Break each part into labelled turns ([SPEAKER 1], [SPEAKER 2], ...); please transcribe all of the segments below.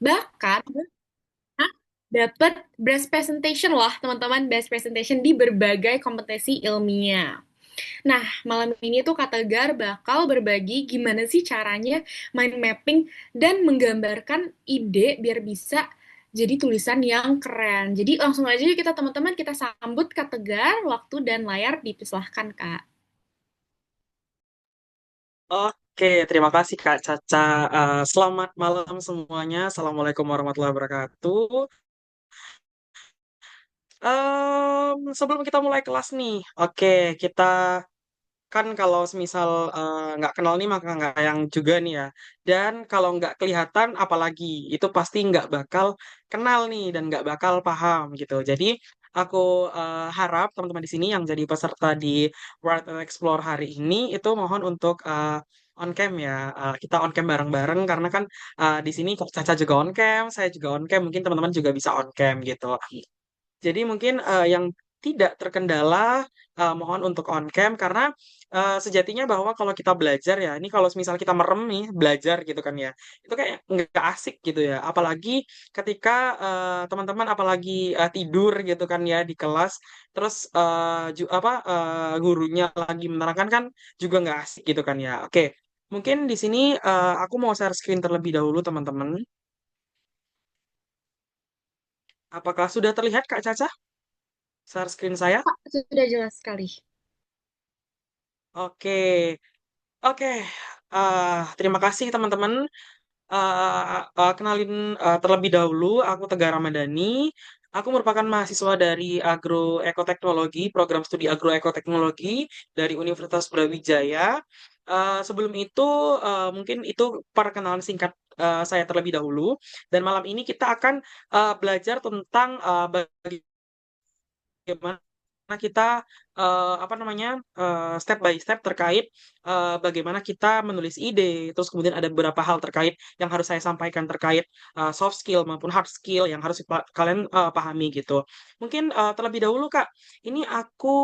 [SPEAKER 1] Bahkan dapat best presentation loh, teman-teman, best presentation di berbagai kompetisi ilmiah. Nah, malam ini tuh Kak Tegar bakal berbagi gimana sih caranya mind mapping dan menggambarkan ide biar bisa jadi tulisan yang keren. Jadi langsung aja yuk kita teman-teman kita sambut Kak Tegar, waktu dan layar dipersilahkan Kak.
[SPEAKER 2] Oke, terima kasih Kak Caca. Selamat malam semuanya. Assalamualaikum warahmatullahi wabarakatuh. Sebelum kita mulai kelas nih, oke, kita kan kalau semisal nggak kenal nih maka nggak sayang juga nih ya. Dan kalau nggak kelihatan apalagi, itu pasti nggak bakal kenal nih dan nggak bakal paham gitu. Jadi aku harap teman-teman di sini yang jadi peserta di World and Explore hari ini itu mohon untuk on cam ya. Kita on cam bareng-bareng karena kan di sini Kak Caca juga on cam, saya juga on cam, mungkin teman-teman juga bisa on cam gitu. Jadi mungkin yang tidak terkendala mohon untuk on cam karena sejatinya bahwa kalau kita belajar ya, ini kalau misal kita merem nih belajar gitu kan ya, itu kayak nggak asik gitu ya. Apalagi ketika teman-teman apalagi tidur gitu kan ya di kelas, terus gurunya lagi menerangkan kan juga nggak asik gitu kan ya. Oke, mungkin di sini aku mau share screen terlebih dahulu teman-teman. Apakah sudah terlihat Kak Caca share screen saya?
[SPEAKER 1] Pak, sudah jelas sekali.
[SPEAKER 2] Oke, oke. Terima kasih teman-teman. Kenalin terlebih dahulu, aku Tegar Ramadhani. Aku merupakan mahasiswa dari Agroekoteknologi, program studi Agroekoteknologi dari Universitas Brawijaya. Sebelum itu, mungkin itu perkenalan singkat saya terlebih dahulu. Dan malam ini kita akan belajar tentang bagaimana kita apa namanya step by step terkait bagaimana kita menulis ide, terus kemudian ada beberapa hal terkait yang harus saya sampaikan terkait soft skill maupun hard skill yang harus kalian pahami gitu. Mungkin terlebih dahulu Kak, ini aku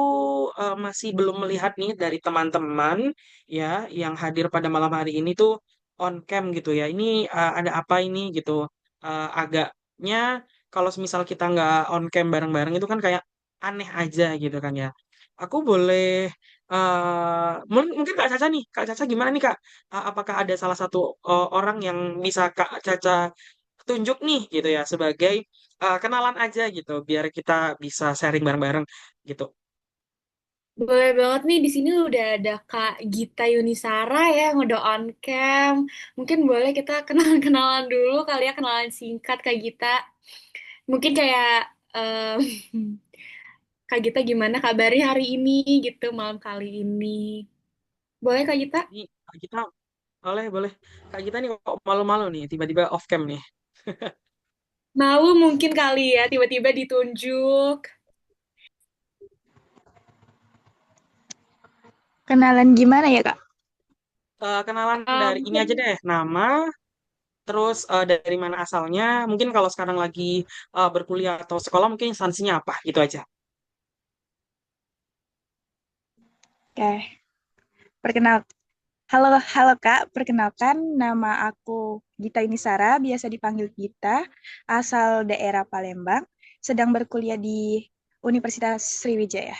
[SPEAKER 2] masih belum melihat nih dari teman-teman ya yang hadir pada malam hari ini tuh on cam gitu ya. Ini ada apa ini gitu. Agaknya kalau misal kita nggak on cam bareng-bareng itu kan kayak aneh aja gitu kan ya. Aku boleh mungkin Kak Caca nih, Kak Caca gimana nih Kak? Apakah ada salah satu orang yang bisa Kak Caca tunjuk nih gitu ya sebagai kenalan aja gitu biar kita bisa sharing bareng-bareng gitu.
[SPEAKER 1] Boleh banget nih, di sini udah ada Kak Gita Yunisara ya yang udah on cam. Mungkin boleh kita kenalan-kenalan dulu kali ya, kenalan singkat Kak Gita. Mungkin kayak em, Kak Gita gimana kabarnya hari ini gitu, malam kali ini. Boleh Kak Gita?
[SPEAKER 2] Ini Kak Gita boleh boleh. Kak Gita nih kok malu-malu nih tiba-tiba off cam nih.
[SPEAKER 1] Malu mungkin kali ya, tiba-tiba ditunjuk.
[SPEAKER 3] Kenalan gimana ya, Kak?
[SPEAKER 2] Kenalan dari ini aja
[SPEAKER 1] Mungkin
[SPEAKER 2] deh, nama, terus dari mana asalnya, mungkin kalau sekarang lagi berkuliah atau sekolah mungkin instansinya apa gitu aja.
[SPEAKER 3] Oke, perkenal. Halo, halo Kak. Perkenalkan, nama aku Gita Inisara, biasa dipanggil Gita, asal daerah Palembang, sedang berkuliah di Universitas Sriwijaya.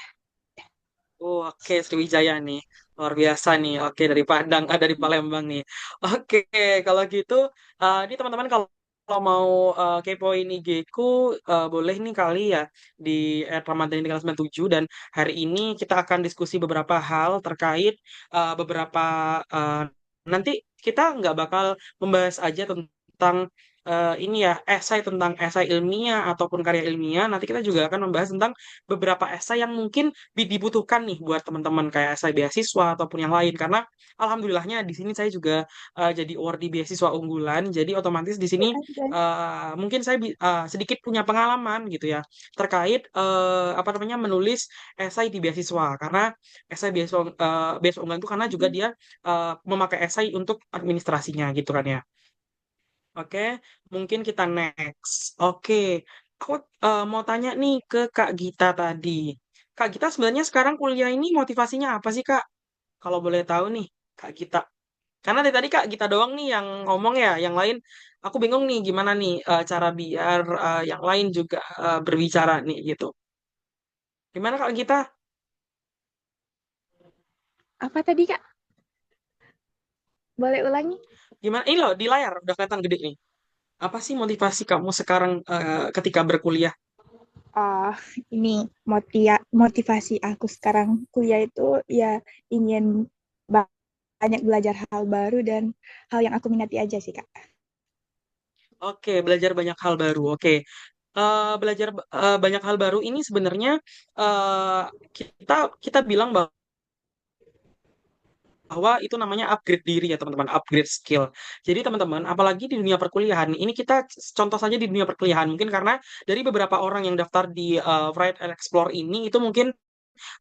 [SPEAKER 2] Oh, oke, Sriwijaya nih. Luar biasa nih. Oke, dari Padang, dari Palembang nih. Oke, kalau gitu, ini teman-teman kalau mau kepoin IG ku, boleh nih kali ya di @ramadhani397 dan hari ini kita akan diskusi beberapa hal terkait beberapa eh, nanti kita nggak bakal membahas aja tentang ini ya esai tentang esai ilmiah ataupun karya ilmiah. Nanti kita juga akan membahas tentang beberapa esai yang mungkin dibutuhkan nih buat teman-teman kayak saya beasiswa ataupun yang lain karena alhamdulillahnya di sini saya juga jadi awardee beasiswa unggulan jadi otomatis di sini mungkin saya sedikit punya pengalaman gitu ya terkait apa namanya menulis esai di beasiswa karena esai beasiswa unggulan itu karena juga dia memakai esai untuk administrasinya gitu kan ya. Oke, mungkin kita next. Oke, aku mau tanya nih ke Kak Gita tadi. Kak Gita sebenarnya sekarang kuliah ini motivasinya apa sih Kak? Kalau boleh tahu nih, Kak Gita. Karena dari tadi Kak Gita doang nih yang ngomong ya, yang lain aku bingung nih gimana nih cara biar yang lain juga berbicara nih gitu. Gimana Kak Gita?
[SPEAKER 3] Apa tadi, Kak? Boleh ulangi?
[SPEAKER 2] Gimana? Ini loh di layar udah kelihatan gede nih. Apa sih motivasi kamu sekarang ketika berkuliah?
[SPEAKER 3] Oh, ini motivasi aku sekarang kuliah itu ya ingin ba- banyak belajar hal baru dan hal yang aku minati aja sih, Kak.
[SPEAKER 2] Oke, belajar banyak hal baru. Oke. Belajar banyak hal baru ini sebenarnya eh, kita kita bilang bahwa itu namanya upgrade diri ya teman-teman, upgrade skill. Jadi teman-teman, apalagi di dunia perkuliahan, ini kita contoh saja di dunia perkuliahan, mungkin karena dari beberapa orang yang daftar di Write and Explore ini, itu mungkin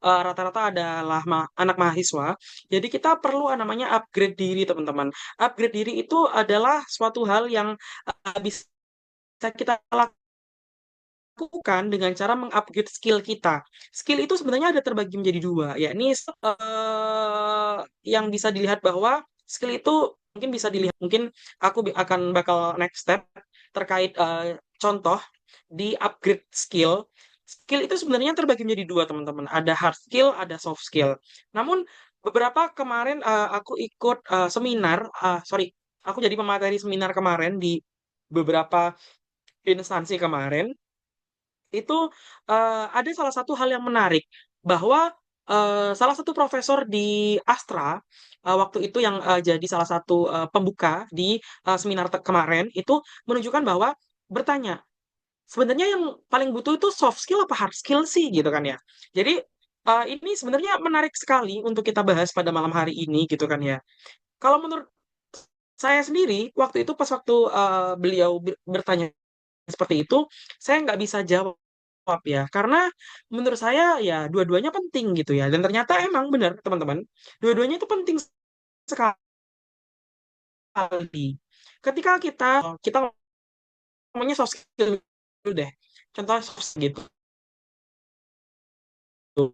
[SPEAKER 2] rata-rata adalah anak mahasiswa. Jadi kita perlu namanya upgrade diri teman-teman. Upgrade diri itu adalah suatu hal yang bisa kita lakukan dengan cara mengupgrade skill kita. Skill itu sebenarnya ada terbagi menjadi dua, yakni yang bisa dilihat bahwa skill itu mungkin bisa dilihat, mungkin aku akan bakal next step terkait contoh di upgrade skill. Skill itu sebenarnya terbagi menjadi dua, teman-teman. Ada hard skill, ada soft skill. Namun beberapa kemarin aku ikut seminar, sorry, aku jadi pemateri seminar kemarin di beberapa instansi kemarin itu ada salah satu hal yang menarik bahwa salah satu profesor di Astra waktu itu yang jadi salah satu pembuka di seminar kemarin itu menunjukkan bahwa bertanya sebenarnya yang paling butuh itu soft skill apa hard skill sih gitu kan ya. Jadi ini sebenarnya menarik sekali untuk kita bahas pada malam hari ini gitu kan ya. Kalau menurut saya sendiri waktu itu pas waktu beliau bertanya seperti itu, saya nggak bisa jawab ya, karena menurut saya ya dua-duanya penting gitu ya, dan ternyata emang benar teman-teman, dua-duanya itu penting sekali. Ketika kita ngomongnya soft skill dulu deh, contoh soft skill gitu,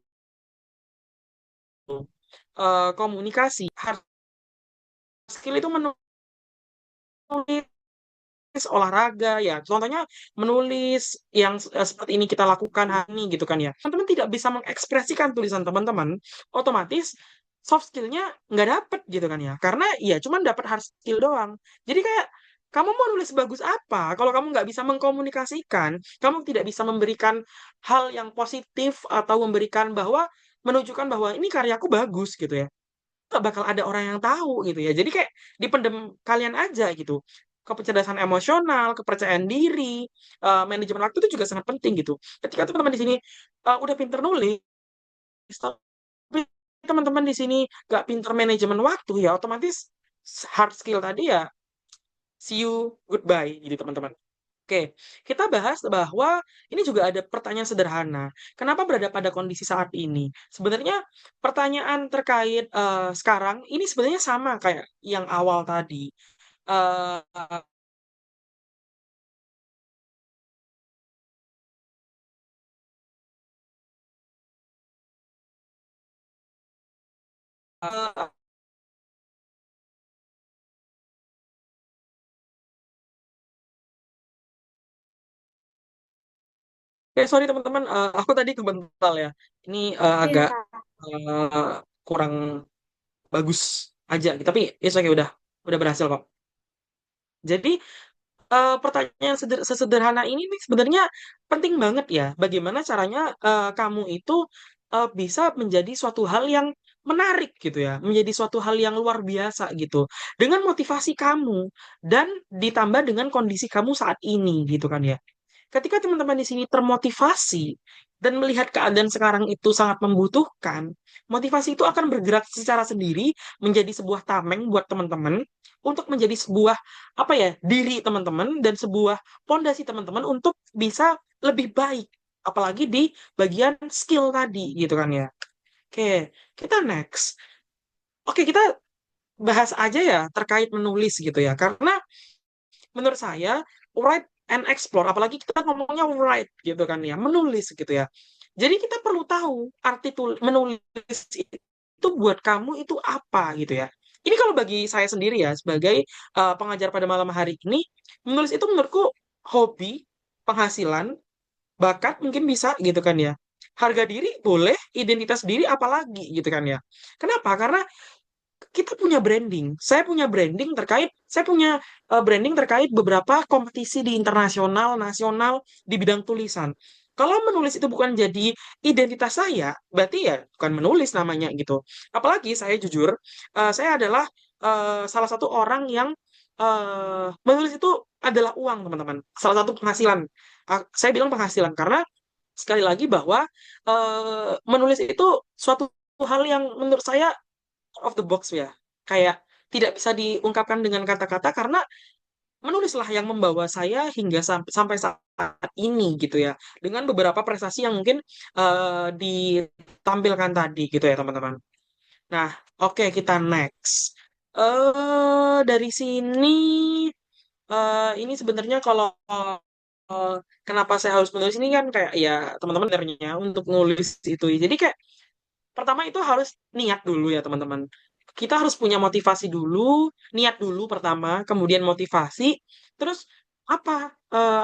[SPEAKER 2] komunikasi, hard skill itu menulis, olahraga ya contohnya menulis yang seperti ini kita lakukan hari ini gitu kan ya teman-teman tidak bisa mengekspresikan tulisan teman-teman otomatis soft skillnya nggak dapet gitu kan ya karena ya cuman dapat hard skill doang jadi kayak kamu mau nulis bagus apa kalau kamu nggak bisa mengkomunikasikan kamu tidak bisa memberikan hal yang positif atau memberikan bahwa menunjukkan bahwa ini karyaku bagus gitu ya nggak bakal ada orang yang tahu gitu ya. Jadi kayak dipendem kalian aja gitu. Kecerdasan emosional, kepercayaan diri, manajemen waktu itu juga sangat penting gitu. Ketika teman-teman di sini udah pinter nulis, tapi teman-teman di sini nggak pinter manajemen waktu ya otomatis hard skill tadi ya see you goodbye gitu teman-teman. Oke, kita bahas bahwa ini juga ada pertanyaan sederhana. Kenapa berada pada kondisi saat ini? Sebenarnya pertanyaan terkait sekarang ini sebenarnya sama kayak yang awal tadi. Eh, eh, sorry teman-teman, aku tadi kebental ya. Ini
[SPEAKER 1] Iya,
[SPEAKER 2] agak
[SPEAKER 1] Kak.
[SPEAKER 2] kurang bagus aja. Tapi it's okay udah berhasil kok. Jadi pertanyaan sesederhana ini nih sebenarnya penting banget ya. Bagaimana caranya kamu itu bisa menjadi suatu hal yang menarik gitu ya, menjadi suatu hal yang luar biasa gitu, dengan motivasi kamu dan ditambah dengan kondisi kamu saat ini gitu kan ya. Ketika teman-teman di sini termotivasi dan melihat keadaan sekarang itu sangat membutuhkan, motivasi itu akan bergerak secara sendiri menjadi sebuah tameng buat teman-teman untuk menjadi sebuah apa ya diri teman-teman dan sebuah pondasi teman-teman untuk bisa lebih baik, apalagi di bagian skill tadi gitu kan ya. Oke, kita next. Oke, kita bahas aja ya terkait menulis gitu ya, karena menurut saya write and explore apalagi kita ngomongnya write gitu kan ya menulis gitu ya jadi kita perlu tahu arti menulis itu buat kamu itu apa gitu ya Ini kalau bagi saya sendiri ya, sebagai pengajar pada malam hari ini, menulis itu menurutku hobi, penghasilan, bakat mungkin bisa gitu kan ya. Harga diri boleh, identitas diri apalagi gitu kan ya. Kenapa? Karena kita punya branding. Saya punya branding terkait beberapa kompetisi di internasional, nasional di bidang tulisan. Kalau menulis itu bukan jadi identitas saya, berarti ya bukan menulis namanya gitu. Apalagi saya jujur, saya adalah salah satu orang yang menulis itu adalah uang, teman-teman. Salah satu penghasilan. Saya bilang penghasilan karena sekali lagi bahwa menulis itu suatu hal yang menurut saya out of the box ya. Kayak tidak bisa diungkapkan dengan kata-kata karena menulislah yang membawa saya hingga sampai saat ini gitu ya. Dengan beberapa prestasi yang mungkin ditampilkan tadi gitu ya teman-teman. Nah, oke kita next. Dari sini ini sebenarnya kalau kenapa saya harus menulis ini kan kayak ya teman-teman sebenarnya untuk nulis itu. Jadi kayak pertama itu harus niat dulu ya teman-teman. Kita harus punya motivasi dulu, niat dulu pertama, kemudian motivasi, terus apa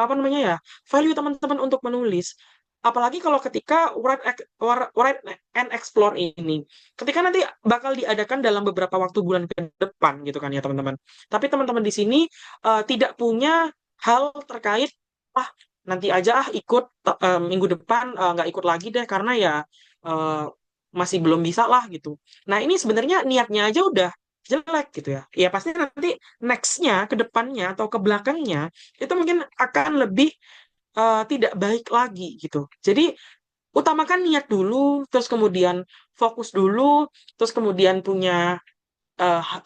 [SPEAKER 2] namanya ya, value teman-teman untuk menulis. Apalagi kalau ketika write and explore ini, ketika nanti bakal diadakan dalam beberapa waktu bulan ke depan gitu kan ya teman-teman. Tapi teman-teman di sini tidak punya hal terkait ah nanti aja ikut minggu depan nggak ikut lagi deh karena ya eh, masih belum bisa lah gitu. Nah ini sebenarnya niatnya aja udah jelek gitu ya. Ya pasti nanti nextnya, ke depannya atau ke belakangnya itu mungkin akan lebih tidak baik lagi gitu. Jadi utamakan niat dulu, terus kemudian fokus dulu, terus kemudian punya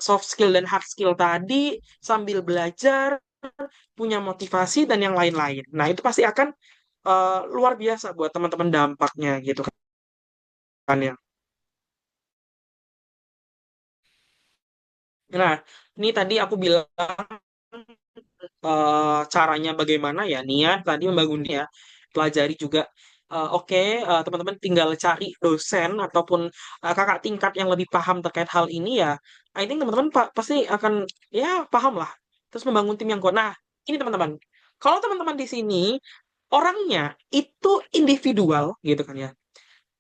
[SPEAKER 2] soft skill dan hard skill tadi sambil belajar, punya motivasi dan yang lain-lain. Nah itu pasti akan luar biasa buat teman-teman dampaknya gitu kan ya. Nah, ini tadi aku bilang caranya bagaimana ya, niat tadi membangun ya, pelajari juga. Oke, teman-teman tinggal cari dosen ataupun kakak tingkat yang lebih paham terkait hal ini ya. I think teman-teman pasti akan ya paham lah. Terus membangun tim yang kuat. Nah, ini teman-teman, kalau teman-teman di sini orangnya itu individual gitu kan ya,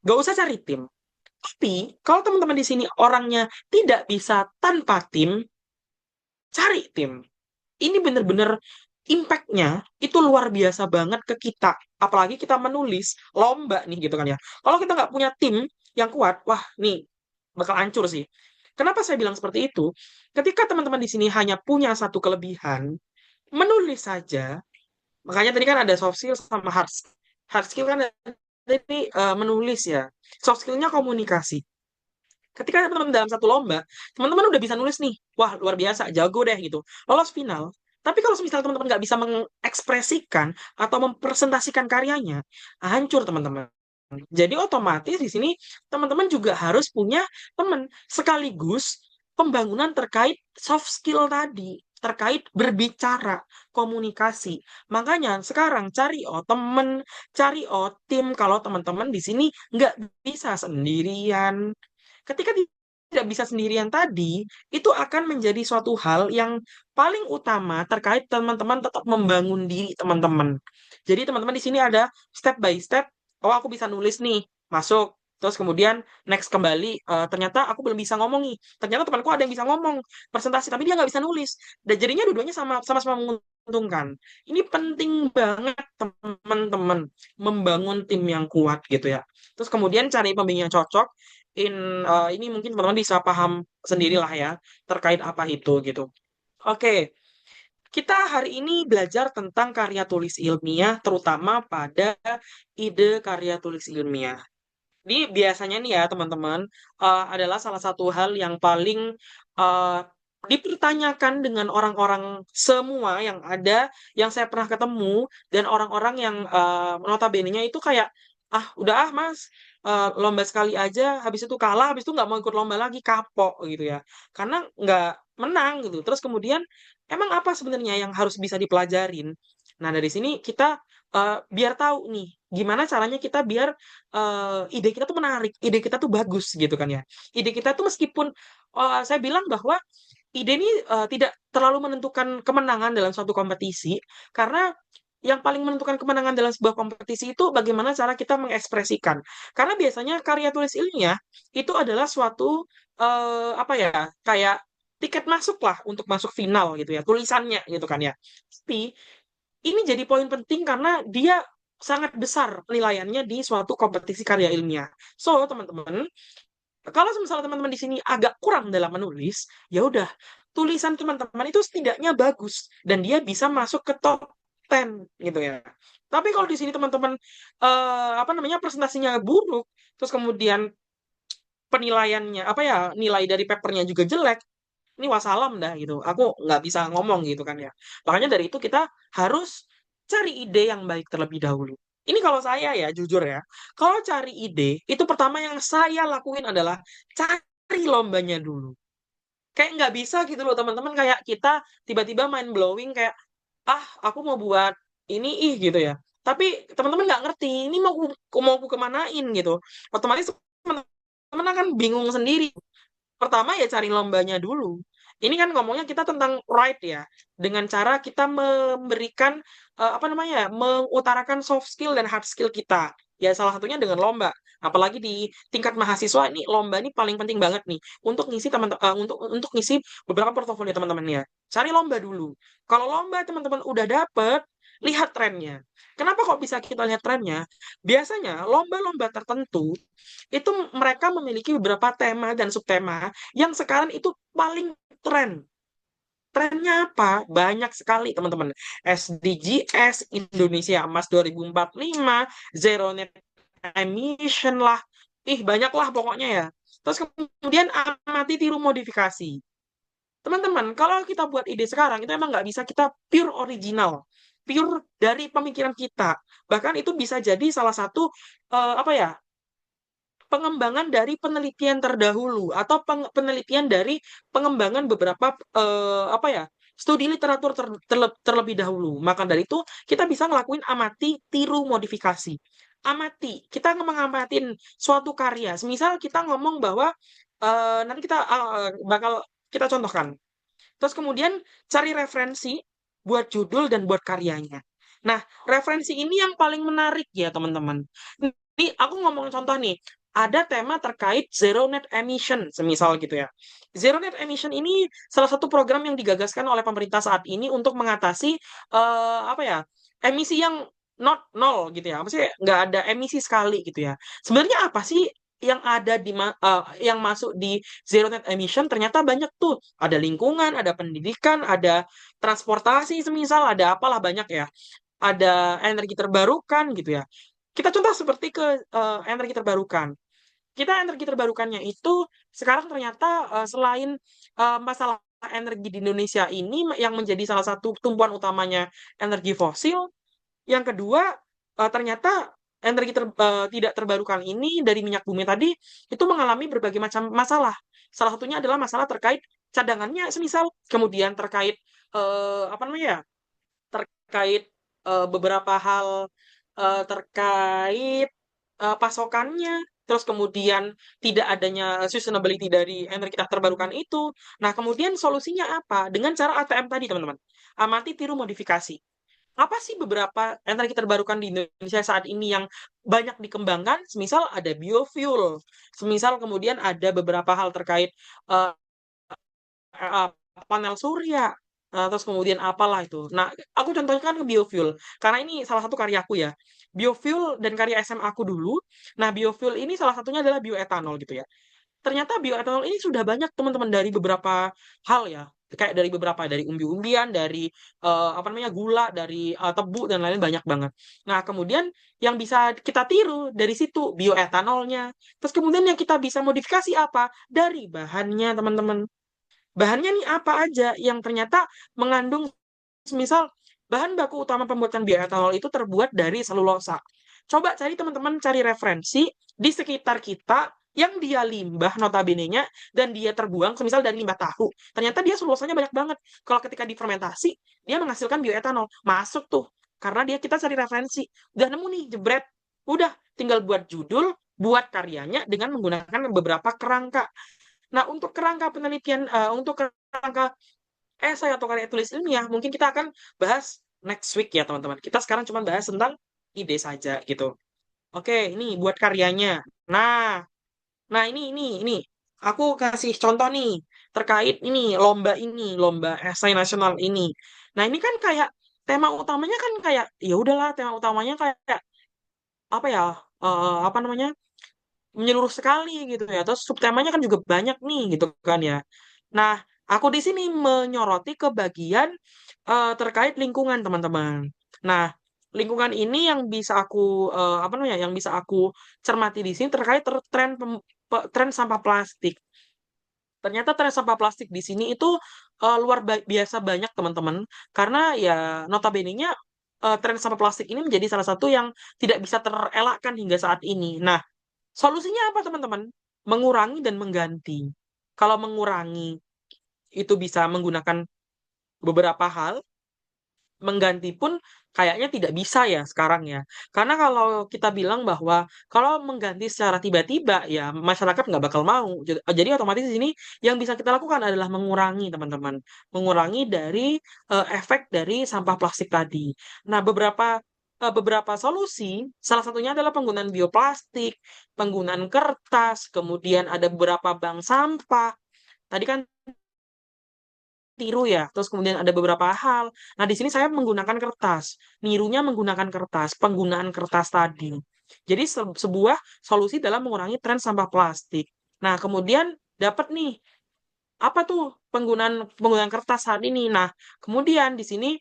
[SPEAKER 2] gak usah cari tim. Tapi kalau teman-teman di sini orangnya tidak bisa tanpa tim, cari tim. Ini bener-bener impact-nya itu luar biasa banget ke kita. Apalagi kita menulis lomba nih gitu kan ya. Kalau kita nggak punya tim yang kuat, wah nih bakal hancur sih. Kenapa saya bilang seperti itu? Ketika teman-teman di sini hanya punya satu kelebihan, menulis saja. Makanya tadi kan ada soft skill sama hard skill. Hard skill kan tadi menulis ya. Soft skill-nya komunikasi. Ketika teman-teman dalam satu lomba, teman-teman udah bisa nulis nih. Wah, luar biasa, jago deh gitu. Lolos final. Tapi kalau misalnya teman-teman nggak bisa mengekspresikan atau mempresentasikan karyanya, hancur teman-teman. Jadi otomatis di sini teman-teman juga harus punya teman sekaligus pembangunan terkait soft skill tadi, terkait berbicara, komunikasi. Makanya sekarang cari teman, cari tim kalau teman-teman di sini nggak bisa sendirian. Ketika tidak bisa sendirian tadi, itu akan menjadi suatu hal yang paling utama terkait teman-teman tetap membangun diri teman-teman. Jadi teman-teman di sini ada step by step, oh aku bisa nulis nih, masuk. Terus kemudian next kembali, ternyata aku belum bisa ngomong nih. Ternyata temanku ada yang bisa ngomong presentasi, tapi dia nggak bisa nulis. Dan jadinya dua-duanya sama-sama menguntungkan. Ini penting banget teman-teman membangun tim yang kuat gitu ya. Terus kemudian cari pembimbing yang cocok ini mungkin teman-teman bisa paham sendirilah ya terkait apa itu gitu. Oke, kita hari ini belajar tentang karya tulis ilmiah, terutama pada ide karya tulis ilmiah. Ini biasanya nih ya teman-teman adalah salah satu hal yang paling uh, dipertanyakan dengan orang-orang semua yang ada, yang saya pernah ketemu, dan orang-orang yang notabene-nya itu kayak, ah udah ah mas, lomba sekali aja, habis itu kalah, habis itu nggak mau ikut lomba lagi, kapok gitu ya. Karena nggak menang gitu. Terus kemudian, emang apa sebenarnya yang harus bisa dipelajarin? Nah dari sini kita biar tahu nih, gimana caranya kita biar ide kita tuh menarik, ide kita tuh bagus gitu kan ya. Ide kita tuh meskipun saya bilang bahwa ide ini tidak terlalu menentukan kemenangan dalam suatu kompetisi, karena yang paling menentukan kemenangan dalam sebuah kompetisi itu bagaimana cara kita mengekspresikan. Karena biasanya karya tulis ilmiah itu adalah suatu apa ya, kayak tiket masuk lah untuk masuk final gitu ya, tulisannya gitu kan ya. Tapi ini jadi poin penting karena dia sangat besar penilaiannya di suatu kompetisi karya ilmiah. So, teman-teman, kalau misalnya teman-teman di sini agak kurang dalam menulis, ya udah, tulisan teman-teman itu setidaknya bagus dan dia bisa masuk ke top 10 gitu ya. Tapi kalau di sini teman-teman apa namanya presentasinya buruk, terus kemudian penilaiannya apa ya, nilai dari papernya juga jelek, ini wassalam dah gitu. Aku nggak bisa ngomong gitu kan ya. Makanya dari itu kita harus cari ide yang baik terlebih dahulu. Ini kalau saya ya, jujur ya. Kalau cari ide, itu pertama yang saya lakuin adalah cari lombanya dulu. Kayak nggak bisa gitu loh teman-teman, kayak kita tiba-tiba main blowing kayak, ah aku mau buat ini ih gitu ya. Tapi teman-teman nggak ngerti, ini mau aku kemanain gitu. Otomatis teman-teman akan bingung sendiri. Pertama ya cari lombanya dulu. Ini kan ngomongnya kita tentang pride ya, dengan cara kita memberikan apa namanya ya, mengutarakan soft skill dan hard skill kita. Ya salah satunya dengan lomba. Apalagi di tingkat mahasiswa ini lomba ini paling penting banget nih untuk ngisi untuk ngisi beberapa portofolio teman-teman ya. Cari lomba dulu. Kalau lomba teman-teman udah dapet, lihat trennya. Kenapa kok bisa kita lihat trennya? Biasanya lomba-lomba tertentu itu mereka memiliki beberapa tema dan subtema yang sekarang itu paling tren. Trennya apa? Banyak sekali, teman-teman. SDGs, Indonesia Emas 2045, Zero Net Emission lah. Ih, banyak lah pokoknya ya. Terus kemudian amati tiru modifikasi. Teman-teman, kalau kita buat ide sekarang, itu emang nggak bisa kita pure original. Pure dari pemikiran kita. Bahkan itu bisa jadi salah satu, apa ya, pengembangan dari penelitian terdahulu atau penelitian dari pengembangan beberapa apa ya studi literatur terlebih dahulu. Maka dari itu kita bisa ngelakuin amati, tiru, modifikasi. Amati, kita ngamatin suatu karya. Semisal kita ngomong bahwa nanti kita bakal kita contohkan. Terus kemudian cari referensi buat judul dan buat karyanya. Nah, referensi ini yang paling menarik ya, teman-teman. Ini aku ngomong contoh nih, ada tema terkait zero net emission, semisal gitu ya. Zero net emission ini salah satu program yang digagaskan oleh pemerintah saat ini untuk mengatasi apa ya, emisi yang not nol gitu ya. Maksudnya nggak ada emisi sekali gitu ya. Sebenarnya apa sih yang ada yang masuk di zero net emission? Ternyata banyak tuh. Ada lingkungan, ada pendidikan, ada transportasi semisal, ada apalah banyak ya. Ada energi terbarukan gitu ya. Kita contoh seperti ke energi terbarukan. Kita energi terbarukannya itu sekarang ternyata selain masalah energi di Indonesia ini yang menjadi salah satu tumpuan utamanya energi fosil, yang kedua ternyata tidak terbarukan ini dari minyak bumi tadi itu mengalami berbagai macam masalah. Salah satunya adalah masalah terkait cadangannya semisal, kemudian terkait apa namanya ya, terkait beberapa hal terkait pasokannya, terus kemudian tidak adanya sustainability dari energi tak terbarukan itu. Nah, kemudian solusinya apa? Dengan cara ATM tadi, teman-teman. Amati, tiru, modifikasi. Apa sih beberapa energi terbarukan di Indonesia saat ini yang banyak dikembangkan? Semisal ada biofuel, semisal kemudian ada beberapa hal terkait eh, eh, panel surya, terus kemudian apalah itu. Nah, aku contohnya kan ke biofuel, karena ini salah satu karyaku ya. Biofuel dan karya SMA aku dulu. Nah, biofuel ini salah satunya adalah bioetanol gitu ya. Ternyata bioetanol ini sudah banyak teman-teman dari beberapa hal ya. Kayak dari beberapa, dari umbi-umbian, dari apa namanya gula, dari tebu dan lain-lain banyak banget. Nah, kemudian yang bisa kita tiru dari situ bioetanolnya. Terus kemudian yang kita bisa modifikasi apa? Dari bahannya, teman-teman. Bahannya nih apa aja yang ternyata mengandung, misal bahan baku utama pembuatan bioetanol itu terbuat dari selulosa. Coba cari teman-teman cari referensi di sekitar kita yang dia limbah notabene-nya dan dia terbuang, semisal dari limbah tahu. Ternyata dia selulosanya banyak banget. Kalau ketika difermentasi, dia menghasilkan bioetanol. Masuk tuh. Karena dia kita cari referensi. Udah nemu nih, jebret. Udah, tinggal buat judul, buat karyanya dengan menggunakan beberapa kerangka. Nah, untuk kerangka penelitian, untuk kerangka esai atau karya tulis ilmiah, mungkin kita akan bahas next week ya, teman-teman. Kita sekarang cuma bahas tentang ide saja gitu. Oke, ini buat karyanya. Nah, nah ini. Aku kasih contoh nih terkait ini lomba esai nasional ini. Nah, ini kan kayak tema utamanya kan kayak ya udahlah tema utamanya kayak apa ya? Apa namanya? Menyeluruh sekali gitu ya. Terus subtemanya kan juga banyak nih gitu kan ya. Nah, aku di sini menyoroti ke bagian terkait lingkungan, teman-teman. Nah, lingkungan ini yang bisa aku apa namanya? Yang bisa aku cermati di sini terkait tren sampah plastik. Ternyata tren sampah plastik di sini itu luar biasa banyak, teman-teman. Karena ya notabene-nya tren sampah plastik ini menjadi salah satu yang tidak bisa terelakkan hingga saat ini. Nah, solusinya apa, teman-teman? Mengurangi dan mengganti. Kalau mengurangi itu bisa menggunakan beberapa hal, mengganti pun kayaknya tidak bisa ya sekarang ya. Karena kalau kita bilang bahwa kalau mengganti secara tiba-tiba ya masyarakat nggak bakal mau. Jadi otomatis di sini yang bisa kita lakukan adalah mengurangi, teman-teman. Mengurangi dari efek dari sampah plastik tadi. Nah, beberapa solusi, salah satunya adalah penggunaan bioplastik, penggunaan kertas, kemudian ada beberapa bank sampah. Tadi kan tiru ya, terus kemudian ada beberapa hal. Nah, di sini saya menggunakan kertas, nirunya menggunakan kertas, penggunaan kertas tadi. Jadi sebuah solusi dalam mengurangi tren sampah plastik. Nah, kemudian dapat nih apa tuh penggunaan penggunaan kertas saat ini. Nah, kemudian di sini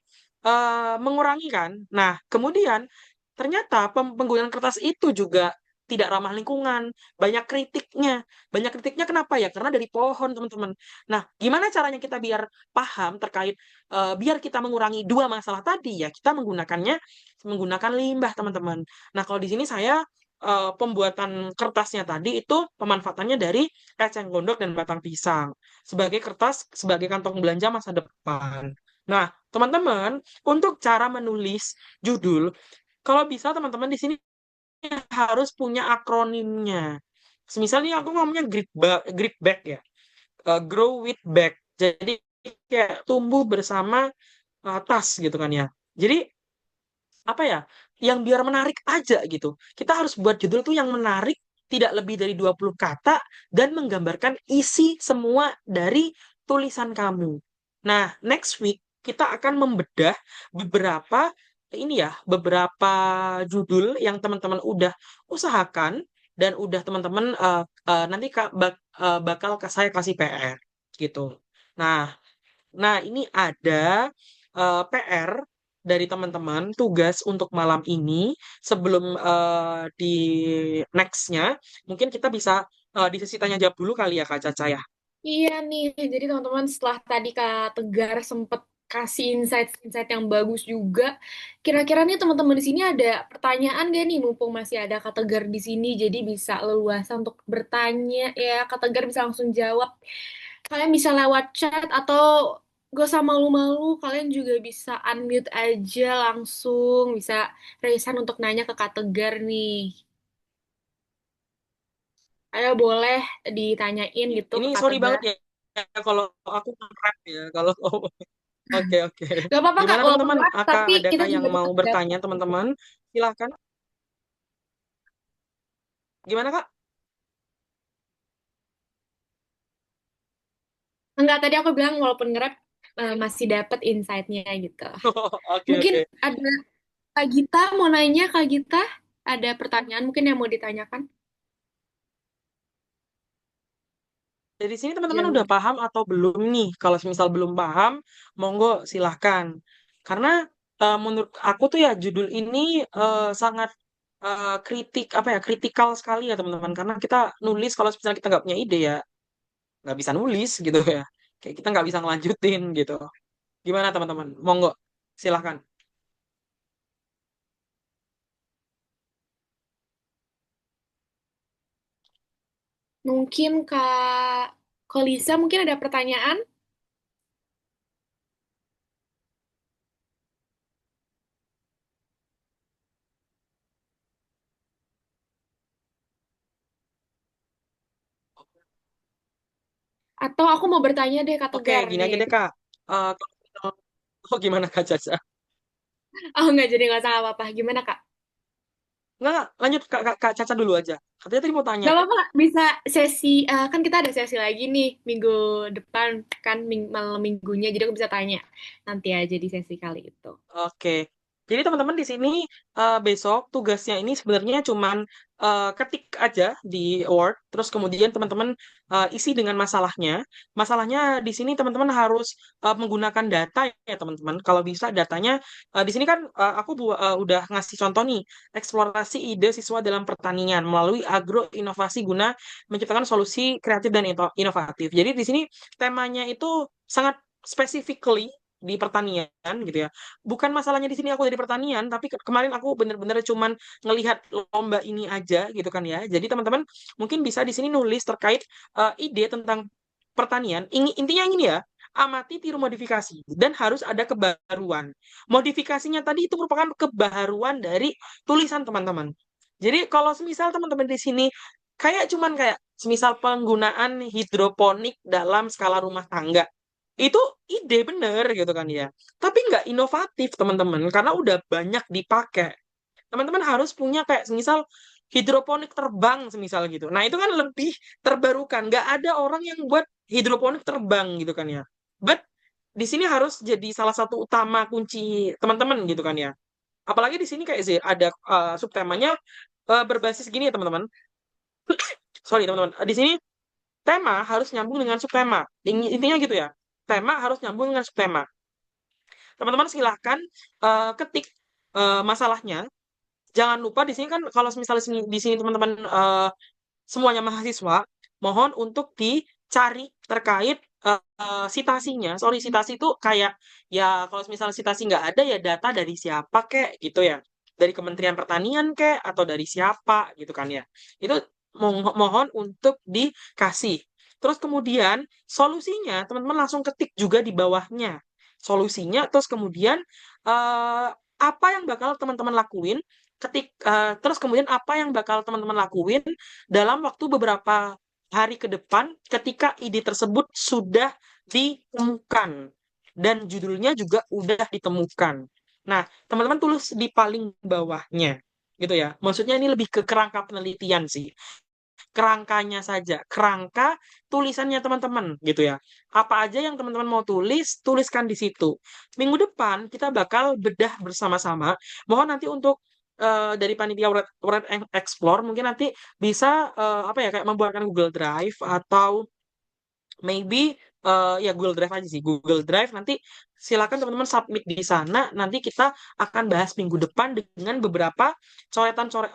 [SPEAKER 2] mengurangi kan. Nah, kemudian ternyata penggunaan kertas itu juga tidak ramah lingkungan, banyak kritiknya. Banyak kritiknya kenapa ya? Karena dari pohon, teman-teman. Nah, gimana caranya kita biar paham terkait biar kita mengurangi dua masalah tadi ya, kita menggunakan limbah, teman-teman. Nah, kalau di sini saya pembuatan kertasnya tadi itu pemanfaatannya dari eceng gondok dan batang pisang sebagai kertas, sebagai kantong belanja masa depan. Nah, teman-teman, untuk cara menulis judul, kalau bisa teman-teman di sini harus punya akronimnya. Misalnya aku ngomongnya grit back ya, grow with back. Jadi kayak tumbuh bersama tas gitu kan ya. Jadi apa ya, yang biar menarik aja gitu. Kita harus buat judul tuh yang menarik, tidak lebih dari 20 kata, dan menggambarkan isi semua dari tulisan kamu. Nah, next week kita akan membedah beberapa beberapa judul yang teman-teman udah usahakan dan udah teman-teman nanti bakal saya kasih PR gitu. Nah, Nah, ini ada PR dari teman-teman, tugas untuk malam ini sebelum di next-nya, mungkin kita bisa di sesi tanya jawab dulu kali ya Kak Caca ya.
[SPEAKER 1] Iya nih, jadi teman-teman setelah tadi Kak Tegar sempet kasih insight-insight yang bagus juga, kira-kira nih teman-teman di sini ada pertanyaan gak nih, mumpung masih ada Kak Tegar di sini, jadi bisa leluasa untuk bertanya ya, Kak Tegar bisa langsung jawab. Kalian bisa lewat chat atau gak usah malu-malu, kalian juga bisa unmute aja langsung, bisa raise hand untuk nanya ke Kak Tegar nih. Ayo boleh ditanyain gitu
[SPEAKER 2] Ini
[SPEAKER 1] ke Kak
[SPEAKER 2] sorry banget
[SPEAKER 1] Tegar.
[SPEAKER 2] ya kalau aku nge-rap ya kalau oke oke.
[SPEAKER 1] Gak apa-apa Kak,
[SPEAKER 2] Gimana
[SPEAKER 1] walaupun
[SPEAKER 2] teman-teman?
[SPEAKER 1] keras, tapi kita
[SPEAKER 2] Adakah yang
[SPEAKER 1] juga
[SPEAKER 2] mau
[SPEAKER 1] tetap
[SPEAKER 2] bertanya
[SPEAKER 1] dapat.
[SPEAKER 2] teman-teman? Silakan. Gimana Kak?
[SPEAKER 1] Enggak, tadi aku bilang walaupun nge-rap masih dapat insight-nya gitu.
[SPEAKER 2] Oke
[SPEAKER 1] Mungkin
[SPEAKER 2] oke.
[SPEAKER 1] ada Kak Gita mau nanya, Kak Gita ada pertanyaan mungkin yang mau ditanyakan?
[SPEAKER 2] Dari sini teman-teman
[SPEAKER 1] Ya
[SPEAKER 2] udah
[SPEAKER 1] udah.
[SPEAKER 2] paham atau belum nih? Kalau misal belum paham, monggo silahkan. Karena menurut aku tuh ya judul ini sangat apa ya kritikal sekali ya teman-teman. Karena kita nulis kalau misalnya kita nggak punya ide ya nggak bisa nulis gitu ya. Kayak kita nggak bisa ngelanjutin gitu. Gimana teman-teman? Monggo silahkan.
[SPEAKER 1] Mungkin Kak Kolisa mungkin ada pertanyaan? Atau aku mau bertanya deh Kak
[SPEAKER 2] Oke,
[SPEAKER 1] Tegar
[SPEAKER 2] gini
[SPEAKER 1] nih.
[SPEAKER 2] aja deh Kak. Oh, gimana Kak Caca?
[SPEAKER 1] Oh nggak, jadi nggak salah apa-apa. Gimana Kak?
[SPEAKER 2] Nggak, lanjut Kak Caca dulu aja. Katanya tadi mau tanya.
[SPEAKER 1] Gak apa-apa, bisa sesi, kan kita ada sesi lagi nih minggu depan, kan malam minggunya, jadi aku bisa tanya nanti aja di sesi kali itu.
[SPEAKER 2] Oke. Jadi teman-teman di sini besok tugasnya ini sebenarnya cuman ketik aja di Word, terus kemudian teman-teman isi dengan masalahnya. Masalahnya di sini teman-teman harus menggunakan data ya teman-teman. Kalau bisa datanya di sini kan aku udah ngasih contoh nih, eksplorasi ide siswa dalam pertanian melalui agro inovasi guna menciptakan solusi kreatif dan inovatif. Jadi di sini temanya itu sangat specifically di pertanian gitu ya. Bukan masalahnya di sini aku dari pertanian, tapi kemarin aku bener-bener cuman ngelihat lomba ini aja gitu kan ya. Jadi teman-teman mungkin bisa di sini nulis terkait ide tentang pertanian. Intinya ini ya, amati tiru modifikasi dan harus ada kebaruan. Modifikasinya tadi itu merupakan kebaruan dari tulisan teman-teman. Jadi kalau semisal teman-teman di sini kayak cuman kayak semisal penggunaan hidroponik dalam skala rumah tangga itu ide bener gitu kan ya. Tapi nggak inovatif teman-teman karena udah banyak dipakai. Teman-teman harus punya kayak semisal hidroponik terbang semisal gitu. Nah itu kan lebih terbarukan. Nggak ada orang yang buat hidroponik terbang gitu kan ya. But di sini harus jadi salah satu utama kunci teman-teman gitu kan ya. Apalagi di sini kayak ada subtemanya berbasis gini ya teman-teman. Sorry teman-teman. Di sini tema harus nyambung dengan subtema. Intinya gitu ya. Tema harus nyambung dengan subtema. Teman-teman silahkan ketik masalahnya. Jangan lupa di sini kan kalau misalnya di sini teman-teman semuanya mahasiswa, mohon untuk dicari terkait sitasinya. Sorry, sitasi itu kayak ya kalau misalnya sitasi nggak ada ya data dari siapa kek gitu ya. Dari Kementerian Pertanian kek atau dari siapa gitu kan ya. Itu mohon untuk dikasih. Terus kemudian solusinya teman-teman langsung ketik juga di bawahnya. Solusinya terus kemudian apa yang bakal teman-teman lakuin terus kemudian apa yang bakal teman-teman lakuin dalam waktu beberapa hari ke depan ketika ide tersebut sudah ditemukan dan judulnya juga udah ditemukan. Nah, teman-teman tulis di paling bawahnya gitu ya. Maksudnya ini lebih ke kerangka penelitian sih. Kerangkanya saja, kerangka tulisannya teman-teman gitu ya. Apa aja yang teman-teman mau tulis, tuliskan di situ. Minggu depan kita bakal bedah bersama-sama. Mohon nanti untuk dari panitia Word Explore mungkin nanti bisa apa ya kayak membuatkan Google Drive atau maybe ya Google Drive aja sih Google Drive nanti silakan teman-teman submit di sana nanti kita akan bahas minggu depan dengan beberapa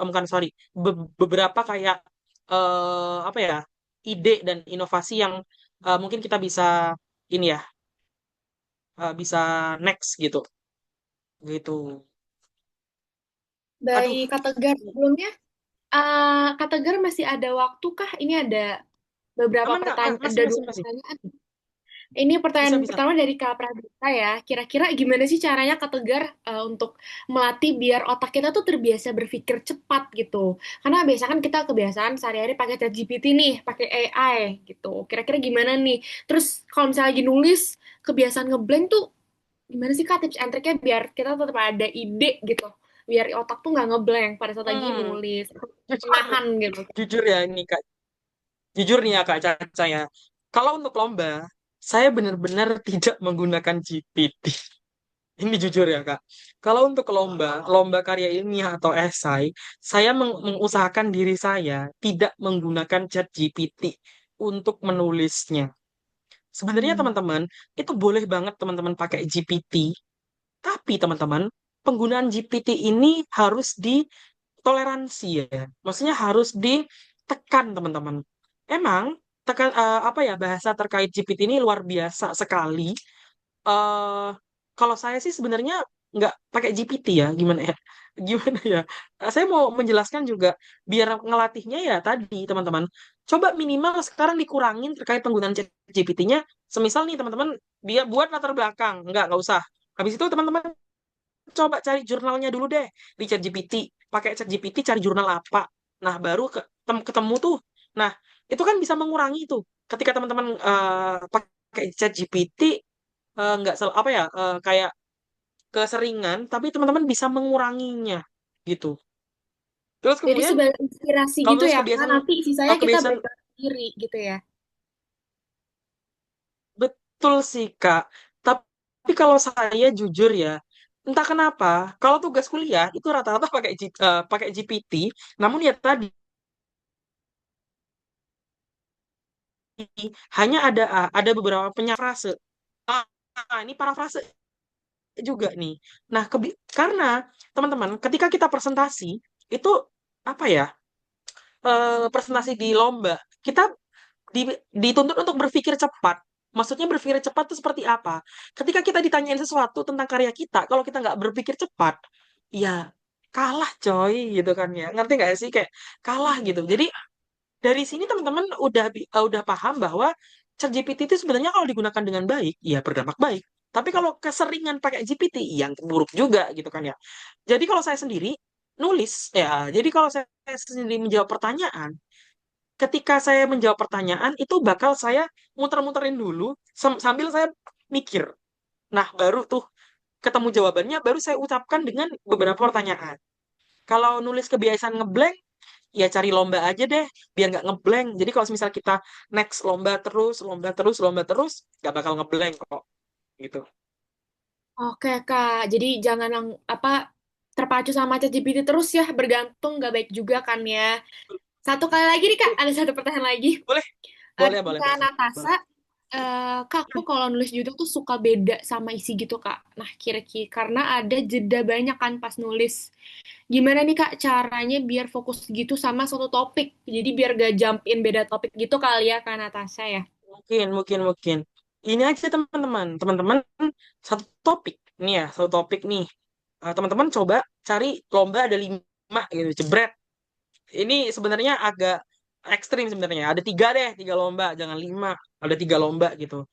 [SPEAKER 2] bukan sorry beberapa kayak apa ya ide dan inovasi yang mungkin kita bisa ini ya bisa next gitu gitu aduh
[SPEAKER 1] Baik, Kak Tegar, sebelumnya, Kak Tegar masih ada waktu kah? Ini ada beberapa
[SPEAKER 2] aman kak
[SPEAKER 1] pertanyaan,
[SPEAKER 2] masih
[SPEAKER 1] ada
[SPEAKER 2] masih
[SPEAKER 1] dua
[SPEAKER 2] masih
[SPEAKER 1] pertanyaan. Ini
[SPEAKER 2] bisa
[SPEAKER 1] pertanyaan
[SPEAKER 2] bisa
[SPEAKER 1] pertama dari Kak Pradita ya. Kira-kira gimana sih caranya Kak Tegar untuk melatih biar otak kita tuh terbiasa berpikir cepat gitu? Karena biasanya kan kita kebiasaan sehari-hari pakai ChatGPT nih, pakai AI gitu. Kira-kira gimana nih? Terus kalau misalnya lagi nulis, kebiasaan ngeblank tuh gimana sih Kak tips and triknya biar kita tetap ada ide gitu? Biar otak tuh nggak ngeblank pada saat lagi
[SPEAKER 2] hmm.
[SPEAKER 1] nulis,
[SPEAKER 2] jujur
[SPEAKER 1] nahan gitu.
[SPEAKER 2] jujur ya ini kak jujur nih ya Kak Caca ya. Kalau untuk lomba, saya benar-benar tidak menggunakan GPT. Ini jujur ya Kak. Kalau untuk lomba karya ilmiah atau esai, saya mengusahakan diri saya tidak menggunakan chat GPT untuk menulisnya. Sebenarnya
[SPEAKER 3] Hmm.
[SPEAKER 2] teman-teman, itu boleh banget teman-teman pakai GPT, tapi teman-teman, penggunaan GPT ini harus ditoleransi ya. Maksudnya harus ditekan teman-teman. Emang apa ya bahasa terkait GPT ini luar biasa sekali. eh Kalau saya sih sebenarnya nggak pakai GPT ya, gimana ya? Gimana ya? Saya mau menjelaskan juga biar ngelatihnya ya tadi teman-teman. Coba minimal sekarang dikurangin terkait penggunaan GPT-nya. Semisal nih teman-teman dia buat latar belakang, nggak usah. Habis itu teman-teman coba cari jurnalnya dulu deh di ChatGPT. Pakai ChatGPT cari jurnal apa. Nah, baru ketemu tuh. Nah, itu kan bisa mengurangi tuh. ketika teman-teman pakai ChatGPT nggak apa ya kayak keseringan, tapi teman-teman bisa menguranginya gitu. Terus
[SPEAKER 1] Jadi
[SPEAKER 2] kemudian
[SPEAKER 1] sebagai inspirasi
[SPEAKER 2] kalau
[SPEAKER 1] gitu
[SPEAKER 2] nulis
[SPEAKER 1] ya, Kak.
[SPEAKER 2] kebiasaan
[SPEAKER 1] Nanti sisanya kita
[SPEAKER 2] kebiasaan
[SPEAKER 1] bergerak sendiri gitu ya.
[SPEAKER 2] betul sih Kak. Tapi kalau saya jujur ya, entah kenapa kalau tugas kuliah itu rata-rata pakai GPT. Namun ya tadi hanya ada beberapa penyafrase. Ini parafrase juga nih. Nah, karena teman-teman, ketika kita presentasi itu apa ya? Presentasi di lomba, kita dituntut untuk berpikir cepat. Maksudnya berpikir cepat itu seperti apa? Ketika kita ditanyain sesuatu tentang karya kita, kalau kita nggak berpikir cepat, ya kalah coy gitu kan ya. Ngerti nggak sih kayak kalah gitu. Jadi dari sini teman-teman udah paham bahwa ChatGPT itu sebenarnya kalau digunakan dengan baik, ya berdampak baik. Tapi kalau keseringan pakai GPT, yang buruk juga gitu kan ya. Jadi kalau saya sendiri nulis ya, jadi kalau saya sendiri menjawab pertanyaan, ketika saya menjawab pertanyaan itu bakal saya muter-muterin dulu sambil saya mikir. Nah, baru tuh ketemu jawabannya, baru saya ucapkan dengan beberapa pertanyaan. Kalau nulis kebiasaan ngeblank, ya cari lomba aja deh, biar nggak ngeblank. Jadi kalau misal kita next lomba terus, lomba terus, lomba terus, nggak bakal ngeblank kok. Gitu.
[SPEAKER 1] Oke, Kak. Jadi jangan apa terpacu sama ChatGPT terus ya, bergantung nggak baik juga kan ya. Satu kali lagi nih, Kak. Ada satu pertanyaan lagi.
[SPEAKER 2] Boleh, boleh,
[SPEAKER 1] Dari
[SPEAKER 2] boleh,
[SPEAKER 1] Kak
[SPEAKER 2] boleh.
[SPEAKER 1] Natasa,
[SPEAKER 2] Boleh.
[SPEAKER 1] Kak, aku kalau nulis judul tuh suka beda sama isi gitu, Kak. Nah, kira-kira karena ada jeda banyak kan pas nulis. Gimana nih, Kak, caranya biar fokus gitu sama satu topik? Jadi biar gak jump in beda topik gitu kali ya, Kak Natasha ya.
[SPEAKER 2] Mungkin. Ini aja teman-teman. Teman-teman, satu topik. Nih ya, satu topik nih. Teman-teman coba cari lomba ada 5 gitu, jebret. Ini sebenarnya agak ekstrim sebenarnya. Ada 3 deh, 3 lomba, jangan 5. Ada 3 lomba gitu.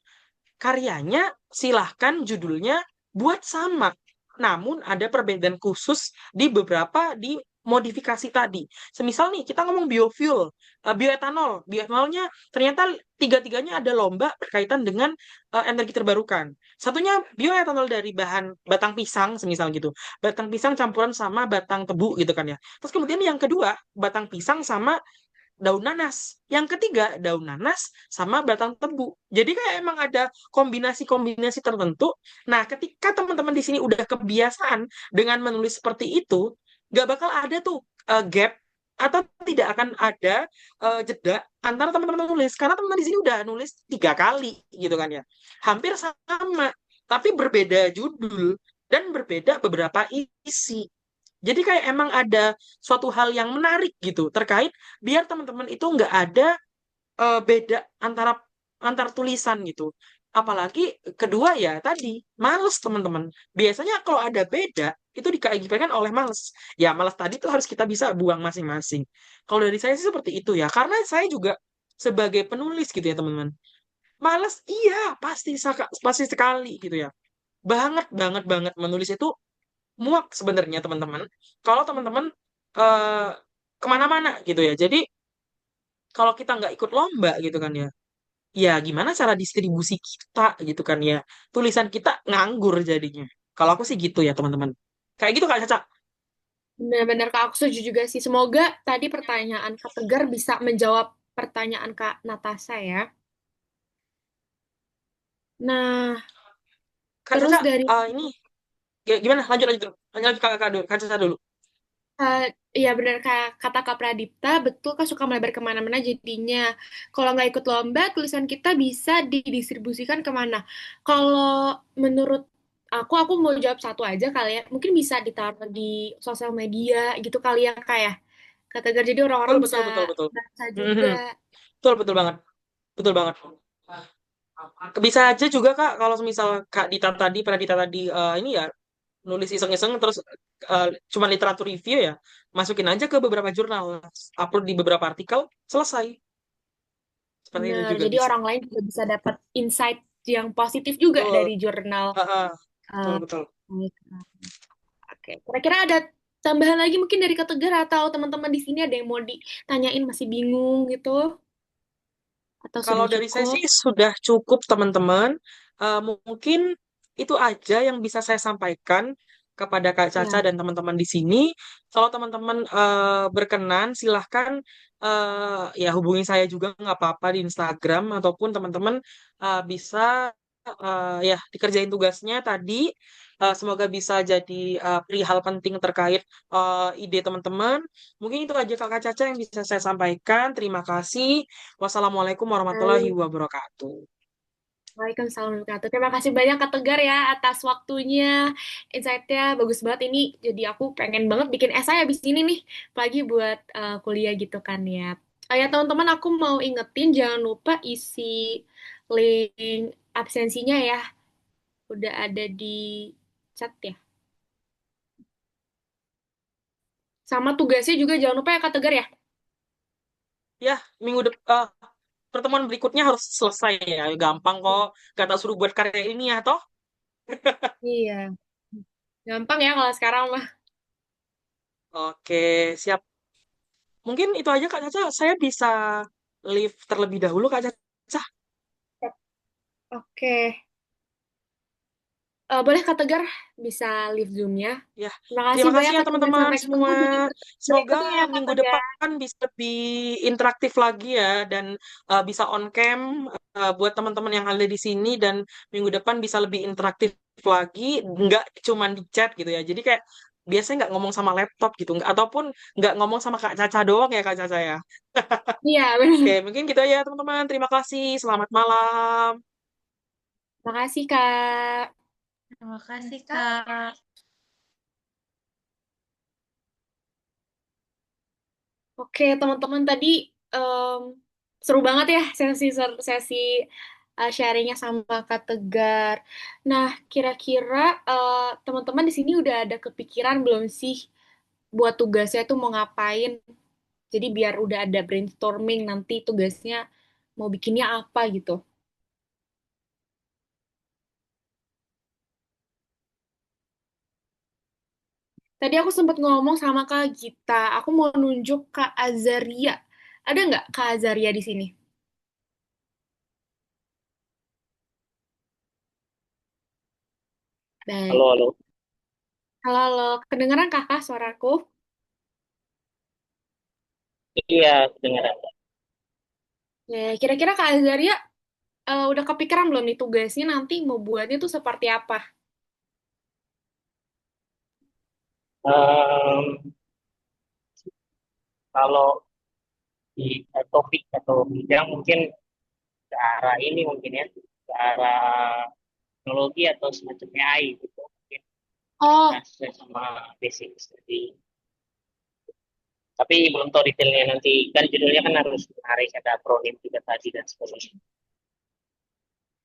[SPEAKER 2] Karyanya silahkan judulnya buat sama. Namun ada perbedaan khusus di beberapa di modifikasi tadi. Semisal nih kita ngomong biofuel, bioetanol. Bioetanolnya ternyata tiga-tiganya ada lomba berkaitan dengan energi terbarukan. Satunya bioetanol dari bahan batang pisang, semisal gitu. Batang pisang campuran sama batang tebu gitu kan ya. Terus kemudian yang kedua, batang pisang sama daun nanas. Yang ketiga, daun nanas sama batang tebu. Jadi kayak emang ada kombinasi-kombinasi tertentu. Nah, ketika teman-teman di sini udah kebiasaan dengan menulis seperti itu, nggak bakal ada tuh gap atau tidak akan ada jeda antara teman-teman nulis. Karena teman-teman di sini udah nulis 3 kali gitu kan ya. Hampir sama, tapi berbeda judul dan berbeda beberapa isi. Jadi kayak emang ada suatu hal yang menarik gitu terkait biar teman-teman itu nggak ada beda antara antar tulisan gitu. Apalagi kedua ya tadi males teman-teman. Biasanya kalau ada beda itu dikaitkan oleh males. Ya males tadi tuh harus kita bisa buang masing-masing. Kalau dari saya sih seperti itu ya. Karena saya juga sebagai penulis gitu ya teman-teman. Males iya pasti sekali gitu ya. Banget banget banget menulis itu muak sebenarnya teman-teman. Kalau teman-teman eh, kemana-mana gitu ya. Jadi kalau kita nggak ikut lomba gitu kan ya, ya gimana cara distribusi kita gitu kan ya. Tulisan kita nganggur jadinya. Kalau aku sih gitu ya teman-teman. Kayak gitu Kak Caca.
[SPEAKER 1] Benar-benar Kak, aku setuju juga sih. Semoga tadi pertanyaan Kak Tegar bisa menjawab pertanyaan Kak Natasha ya. Nah,
[SPEAKER 2] Kak
[SPEAKER 1] terus
[SPEAKER 2] Caca,
[SPEAKER 1] dari
[SPEAKER 2] ini gimana? Lanjut lanjut dulu. Lanjut lanjut Kak dulu. Kak Caca dulu.
[SPEAKER 1] eh, ya benar kata Kak Pradipta, betul Kak suka melebar kemana-mana jadinya. Kalau nggak ikut lomba, tulisan kita bisa didistribusikan kemana. Kalau menurut aku mau jawab satu aja kali ya. Mungkin bisa ditaruh di sosial media gitu kali ya Kak ya. Kata Tegar, jadi
[SPEAKER 2] Betul
[SPEAKER 1] orang-orang bisa
[SPEAKER 2] betul betul betul.
[SPEAKER 1] baca juga.
[SPEAKER 2] Mhm. Betul betul banget. Betul banget. Bisa aja juga Kak kalau misal Kak Dita tadi, pernah Dita tadi ini ya nulis iseng-iseng terus cuma literatur review ya, masukin aja ke beberapa jurnal, upload di beberapa artikel, selesai. Seperti itu
[SPEAKER 1] Benar,
[SPEAKER 2] juga
[SPEAKER 1] jadi
[SPEAKER 2] bisa.
[SPEAKER 1] orang lain juga bisa dapat insight yang positif juga
[SPEAKER 2] Betul.
[SPEAKER 1] dari jurnal.
[SPEAKER 2] Heeh, betul
[SPEAKER 1] eh,
[SPEAKER 2] betul.
[SPEAKER 1] Oke, kira-kira ada tambahan lagi mungkin dari Kak Tegar atau teman-teman di sini ada yang mau ditanyain masih bingung gitu? Atau
[SPEAKER 2] Kalau
[SPEAKER 1] sudah
[SPEAKER 2] dari saya
[SPEAKER 1] cukup?
[SPEAKER 2] sih sudah cukup teman-teman. Mungkin itu aja yang bisa saya sampaikan kepada Kak Caca
[SPEAKER 1] Ya,
[SPEAKER 2] dan teman-teman di sini. Kalau teman-teman berkenan, silahkan ya hubungi saya juga nggak apa-apa di Instagram ataupun teman-teman bisa ya dikerjain tugasnya tadi. Semoga bisa jadi perihal penting terkait ide teman-teman. Mungkin itu aja Kak Caca yang bisa saya sampaikan. Terima kasih. Wassalamualaikum warahmatullahi
[SPEAKER 1] baik.
[SPEAKER 2] wabarakatuh.
[SPEAKER 1] Waalaikumsalam warahmatullahi wabarakatuh. Terima kasih banyak Kak Tegar ya atas waktunya, insight-nya bagus banget ini. Jadi aku pengen banget bikin esai habis ini nih, apalagi buat kuliah gitu kan ya. Ya teman-teman aku mau ingetin jangan lupa isi link absensinya ya. Udah ada di chat ya. Sama tugasnya juga jangan lupa ya Kak Tegar ya.
[SPEAKER 2] Ya, minggu depan pertemuan berikutnya harus selesai ya. Gampang kok. Gak tak suruh buat karya ini ya, toh?
[SPEAKER 1] Iya. Gampang ya kalau sekarang mah.
[SPEAKER 2] Oke, siap. Mungkin itu aja Kak Caca. Saya bisa leave terlebih dahulu Kak Caca.
[SPEAKER 1] Oke. Boleh Kak Tegar bisa leave Zoom-nya.
[SPEAKER 2] Ya,
[SPEAKER 1] Terima kasih
[SPEAKER 2] terima kasih
[SPEAKER 1] banyak
[SPEAKER 2] ya
[SPEAKER 1] Kak Tegar.
[SPEAKER 2] teman-teman
[SPEAKER 1] Sampai ketemu
[SPEAKER 2] semua.
[SPEAKER 1] di
[SPEAKER 2] Semoga
[SPEAKER 1] berikutnya ya Kak
[SPEAKER 2] minggu
[SPEAKER 1] Tegar.
[SPEAKER 2] depan bisa lebih interaktif lagi ya dan bisa on cam buat teman-teman yang ada di sini dan minggu depan bisa lebih interaktif lagi, nggak cuman di chat gitu ya. Jadi kayak biasanya nggak ngomong sama laptop gitu, ataupun nggak ngomong sama Kak Caca doang ya Kak Caca ya.
[SPEAKER 1] Iya,
[SPEAKER 2] Oke,
[SPEAKER 1] benar.
[SPEAKER 2] mungkin gitu ya teman-teman. Terima kasih. Selamat malam.
[SPEAKER 1] Terima kasih Kak.
[SPEAKER 4] Terima kasih, Kak.
[SPEAKER 1] Oke, teman-teman tadi em, seru banget ya sesi sharingnya sama Kak Tegar. Nah, kira-kira teman-teman di sini udah ada kepikiran belum sih buat tugasnya itu mau ngapain? Jadi biar udah ada brainstorming nanti tugasnya mau bikinnya apa gitu. Tadi aku sempat ngomong sama Kak Gita, aku mau nunjuk Kak Azaria. Ada nggak Kak Azaria di sini?
[SPEAKER 5] Halo,
[SPEAKER 1] Baik.
[SPEAKER 5] halo.
[SPEAKER 1] Halo, halo. Kedengeran kakak suaraku?
[SPEAKER 5] Iya, kedengaran.
[SPEAKER 1] Ya, kira-kira Kak Azaria udah kepikiran belum nih tugasnya nanti mau buatnya tuh seperti apa?
[SPEAKER 5] Em, Kalau di topik atau bidang mungkin ke arah ini mungkin ya, ke arah teknologi atau semacam AI gitu. Mungkin
[SPEAKER 1] Oh,
[SPEAKER 5] nah, sesuai sama basic studi. Tapi belum tahu detailnya nanti. Kan judulnya kan harus menarik, ada pronim juga tadi dan sebagainya.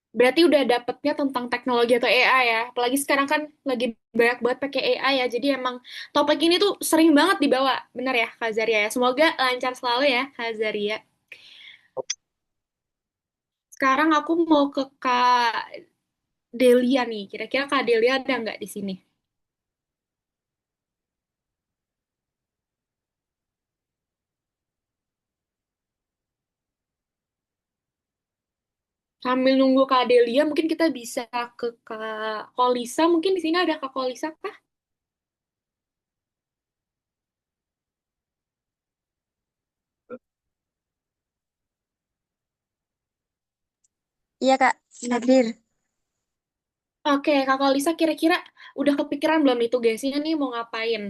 [SPEAKER 1] berarti udah dapetnya tentang teknologi atau AI ya. Apalagi sekarang kan lagi banyak banget pakai AI ya. Jadi emang topik ini tuh sering banget dibawa. Benar ya, Kak Azaria ya? Semoga lancar selalu ya, Kak Azaria. Sekarang aku mau ke Kak Delia nih. Kira-kira Kak Delia ada nggak di sini? Sambil nunggu Kak Delia, mungkin kita bisa ke Kak Kolisa. Mungkin di sini ada Kak Kolisa kah?
[SPEAKER 4] Iya, Kak. Hadir.
[SPEAKER 1] Oke, Kak Kolisa kira-kira udah kepikiran belum nih tugasnya nih mau ngapain?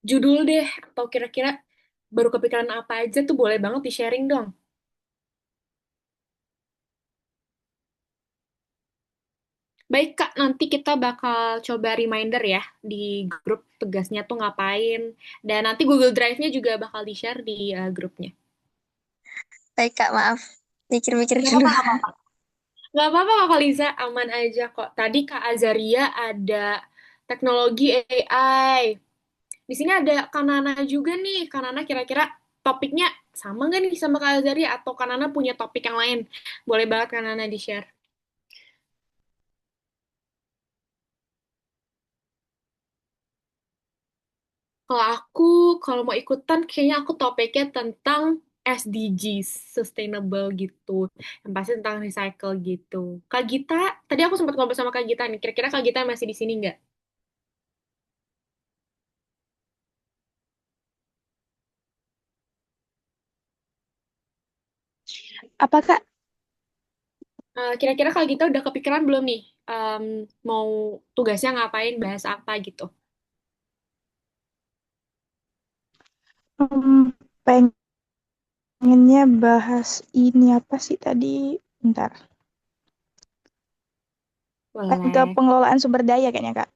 [SPEAKER 1] Judul deh, atau kira-kira baru kepikiran apa aja tuh boleh banget di-sharing dong. Baik Kak, nanti kita bakal coba reminder ya di grup tugasnya tuh ngapain. Dan nanti Google Drive-nya juga bakal di-share di grupnya.
[SPEAKER 4] Baik, Kak. Maaf. Mikir-mikir
[SPEAKER 1] Nggak
[SPEAKER 4] dulu.
[SPEAKER 1] apa-apa, nggak apa-apa. Nggak apa-apa Kak Liza, aman aja kok. Tadi Kak Azaria ada teknologi AI. Di sini ada Kanana juga nih. Kanana kira-kira topiknya sama nggak nih sama Kak Azaria atau Kanana punya topik yang lain? Boleh banget Kanana di-share. Kalau aku, kalau mau ikutan, kayaknya aku topiknya tentang SDGs, sustainable gitu. Yang pasti tentang recycle gitu. Kak Gita, tadi aku sempat ngobrol sama Kak Gita nih. Kira-kira Kak Gita masih di sini nggak?
[SPEAKER 3] Apa Kak?
[SPEAKER 1] Kira-kira Kak Gita udah kepikiran belum nih? Mau tugasnya ngapain, bahas apa gitu?
[SPEAKER 3] Hmm, pengennya bahas ini apa sih tadi? Bentar. Ke
[SPEAKER 1] Boleh.
[SPEAKER 3] pengelolaan sumber daya kayaknya Kak.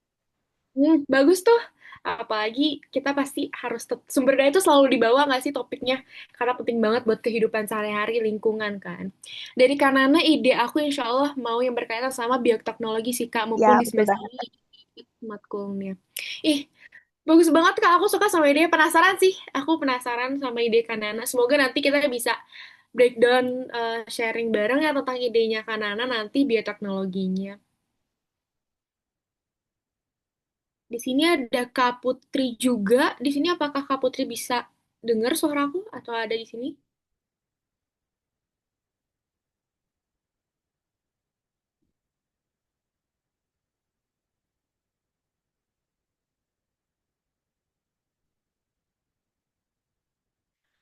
[SPEAKER 1] Bagus tuh. Apalagi kita pasti harus sumber daya itu selalu dibawa nggak sih topiknya? Karena penting banget buat kehidupan sehari-hari lingkungan kan. Dari Kanana ide aku insya Allah mau yang berkaitan sama bioteknologi sih Kak,
[SPEAKER 3] Ya,
[SPEAKER 1] mumpung di
[SPEAKER 3] betul
[SPEAKER 1] semester
[SPEAKER 3] banget.
[SPEAKER 1] ini matkulnya. Ih, bagus banget Kak. Aku suka sama ide. Penasaran sih. Aku penasaran sama ide Kanana. Semoga nanti kita bisa breakdown sharing bareng ya tentang idenya Kanana nanti bioteknologinya. Di sini ada Kak Putri juga. Di sini apakah Kak Putri bisa dengar suaraku atau ada di sini?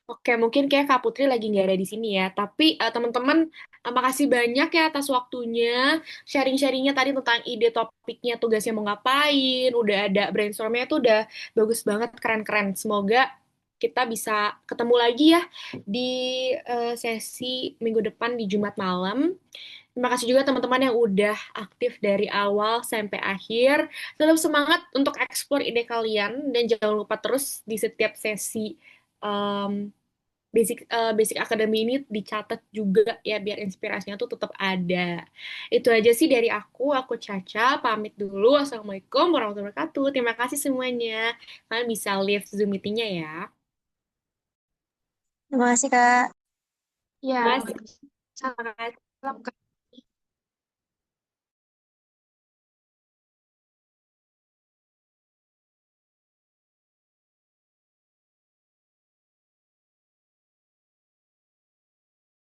[SPEAKER 1] Oke, mungkin kayak Kak Putri lagi nggak ada di sini ya. Tapi teman-teman, makasih banyak ya atas waktunya. Sharing-sharingnya tadi tentang ide topiknya, tugasnya mau ngapain. Udah ada brainstormnya tuh udah bagus banget, keren-keren. Semoga kita bisa ketemu lagi ya di sesi minggu depan di Jumat malam. Terima kasih juga teman-teman yang udah aktif dari awal sampai akhir. Tetap semangat untuk eksplor ide kalian dan jangan lupa terus di setiap sesi em, basic academy ini dicatat juga ya biar inspirasinya tuh tetap ada. Itu aja sih dari aku Caca, pamit dulu. Assalamualaikum warahmatullahi wabarakatuh. Terima kasih semuanya. Kalian bisa leave Zoom meetingnya ya.
[SPEAKER 4] Terima kasih, Kak.
[SPEAKER 3] Ya,
[SPEAKER 1] Terima kasih. Terima kasih.